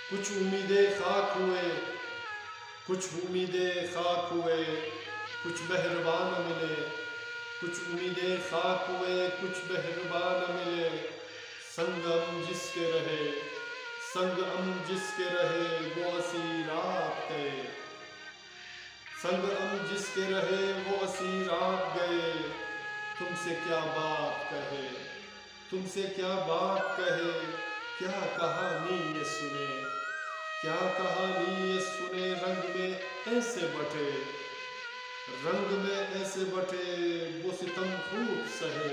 कुछ उम्मीदें खाक हुए, कुछ उम्मीदें खाक हुए, कुछ मेहरबान मिले। कुछ उम्मीदें खाक हुए, कुछ मेहरबान मिले। संग हम जिसके रहे, संग हम जिसके रहे, वो असी रात गए। संग हम जिसके रहे, वो असी रात गए। तुमसे क्या बात कहे, तुमसे क्या बात कहे, क्या कहानी ये सुने, क्या कहानी ये सुने। रंग में ऐसे बटे, रंग में ऐसे बटे, वो सितम खूब सहे,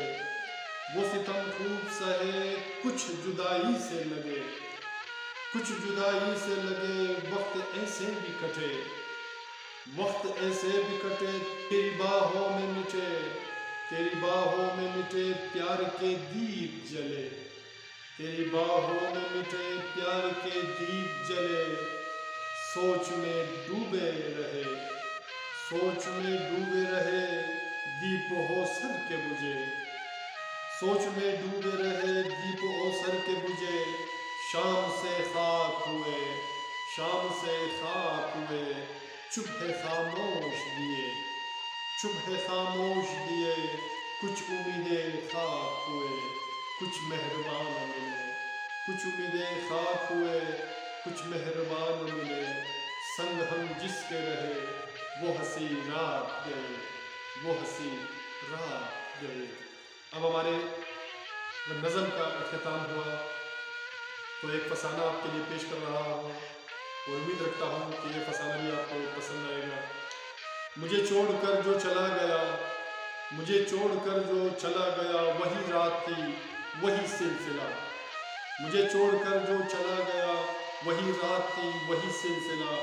वो सितम खूब सहे। कुछ जुदाई से लगे, कुछ जुदाई से लगे, वक्त ऐसे भी कटे, वक्त ऐसे भी कटे। तेरी बाहों में मिटे, तेरी बाहों में मिटे, प्यार के दीप जले। तेरी बाहों में मिटे, प्यार के दीप जले। सोच में डूबे रहे, सोच में डूबे रहे, दीप हो सर के बुझे। सोच में डूबे रहे, दीप हो सर के बुझे। शाम से खाक हुए, शाम से खाक हुए, चुप है खामोश दिए, चुप है खामोश दिए। कुछ उम्मीदें खाक हुए, कुछ मेहरबान मिले। कुछ उम्मीदें खाक हुए, कुछ मेहरबान मिले। संग हम जिसके रहे, वो हंसी रात गए, वो हंसी रात गए। अब हमारे नज़म का अख्ताम हुआ, तो एक फसाना आपके लिए पेश कर रहा हूँ और उम्मीद रखता हूँ कि ये फसाना भी आपको पसंद आएगा। मुझे छोड़कर जो चला गया, मुझे छोड़कर जो चला गया, वही रात थी, वही सिलसिला। मुझे छोड़कर जो चला गया, वही रात थी, वही सिलसिला।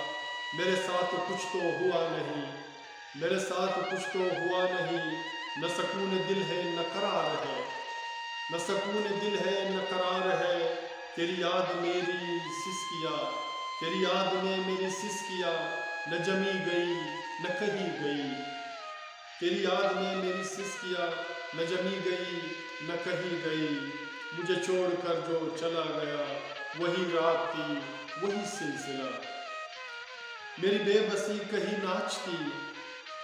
मेरे साथ कुछ तो हुआ नहीं, मेरे साथ कुछ तो हुआ नहीं। न सकून दिल है न करार है, न सकून दिल है न करार है। तेरी याद मेरी सिसकिया, तेरी याद ने मेरी सिसकिया। न जमी गई न कहीं गई, तेरी याद ने मेरी सिसकिया। न जमी गई न कहीं गई। मुझे छोड़कर जो चला गया, वही रात थी, वही सिलसिला। मेरी बेबसी कहीं नाचती,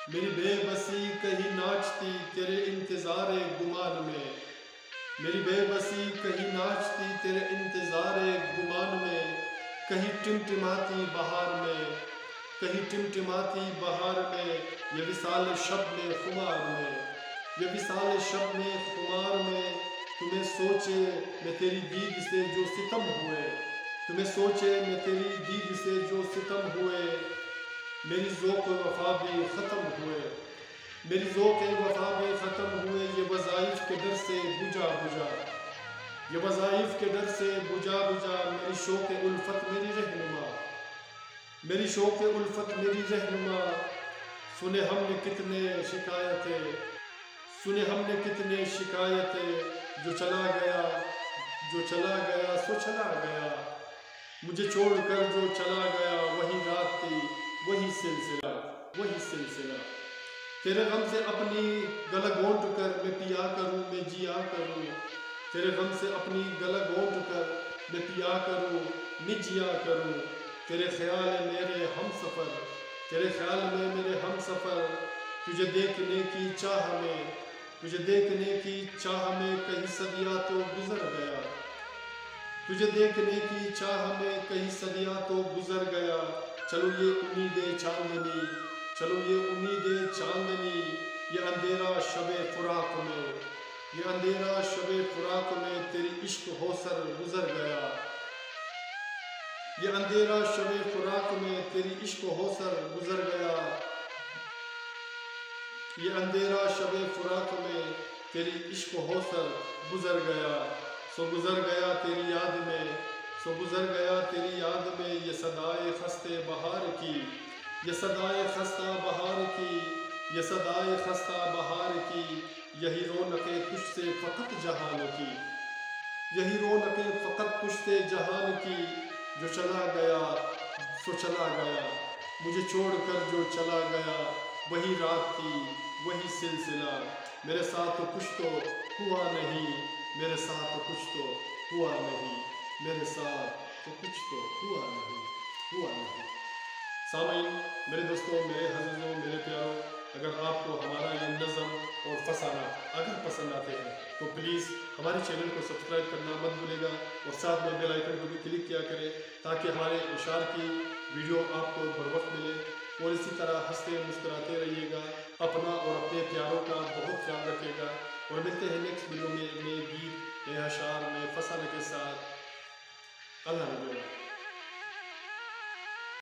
मेरी बेबसी कहीं नाचती, तेरे इंतज़ारे गुमान में। मेरी बेबसी कहीं नाचती, तेरे इंतज़ारे गुमान में। कहीं टिमटिमाती बहार में, कहीं टिमटिमाती बहार में। ये विसाल शब में खुमार में, ये विसाल शब में खुमार में। तुम्हें सोचे मैं तेरी दीद से जो सितम हुए, तुम्हें सोचे मैं तेरी दीद से जो सितम हुए। मेरी ज़ौक़ वफ़ा भी ख़त्म हुए, मेरी ज़ौक़ वफ़ा भी ख़त्म हुए। ये वज़ाइफ के डर से बुझा बुझा, ये वज़ाइफ के डर से बुझा बुझा। मेरी शौक़ उल्फ़त मेरी रहनुमा, मेरी शौक़ उल्फ़त मेरी रहनुमा। सुने हमने कितने शिकायतें, सुने हमने कितने शिकायतें। जो चला गया, जो चला गया सो चला गया। मुझे छोड़कर जो चला गया, वही रात थी, वही सिलसिला, वही सिलसिला। तेरे गम से अपनी गला घोंट कर मैं पिया करूँ, मैं जिया करूँ। तेरे गम से अपनी गला घोंट कर मैं पिया करूँ, मैं जिया करूँ। तेरे ख्याल मेरे हम सफ़र, तेरे ख्याल में मेरे हम सफ़र। तुझे देखने की चाह में, तुझे देखने की चाह में कहीं सदियाँ तो गुज़र गया। तुझे देखने की चाह में कहीं सदियाँ तो गुज़र गया। चलो ये उम्मीदें चांदनी, चलो ये उम्मीदें चांदनी। ये अंधेरा शबे फ़ुराक़ में, ये अंधेरा शबे फ़ुराक़ में। तेरी इश्क होसर गुज़र गया, ये अंधेरा शबे फ़ुराक़ में। तेरी इश्क होसर गुज़र गया, ये अंधेरा शबे फ़ुराक़ में। तेरी इश्क होसर गुज़र गया। सो गुज़र गया तेरी याद में, सो गुज़र गया तेरी याद में। ये सदाए खस्ते बहार की, ये सदाए खस्ता बहार की, ये सदाए खस्ता बहार की। यही रौनक़े तुझसे फ़क़त जहान की, यही रौनक़े फ़क़त तुझसे जहान की। जो चला गया सो चला गया, मुझे छोड़कर जो चला गया, वही रात थी, वही सिलसिला। मेरे साथ तो कुछ तो हुआ नहीं, मेरे साथ तो कुछ तो हुआ नहीं, मेरे साथ तो कुछ तो हुआ नहीं। सामीन, मेरे दोस्तों, मेरे हज़ीज़ों, मेरे प्यारों, अगर आपको हमारा ये नज़म और फसाना अगर पसंद आते हैं तो प्लीज़ हमारे चैनल को सब्सक्राइब करना मत भूलिएगा और साथ में बेल आइकन को भी क्लिक किया करें ताकि हमारे इशार की वीडियो आपको बर वक्त मिले। और इसी तरह हंसते मुस्कुराते रहिएगा, अपना और अपने प्यारों का बहुत ख्याल रखिएगा और मिलते हैं नेक्स्ट वीडियो में नए गीत, नए अशार, नए फसाने के साथ। अल्लाह हाफ़िज़।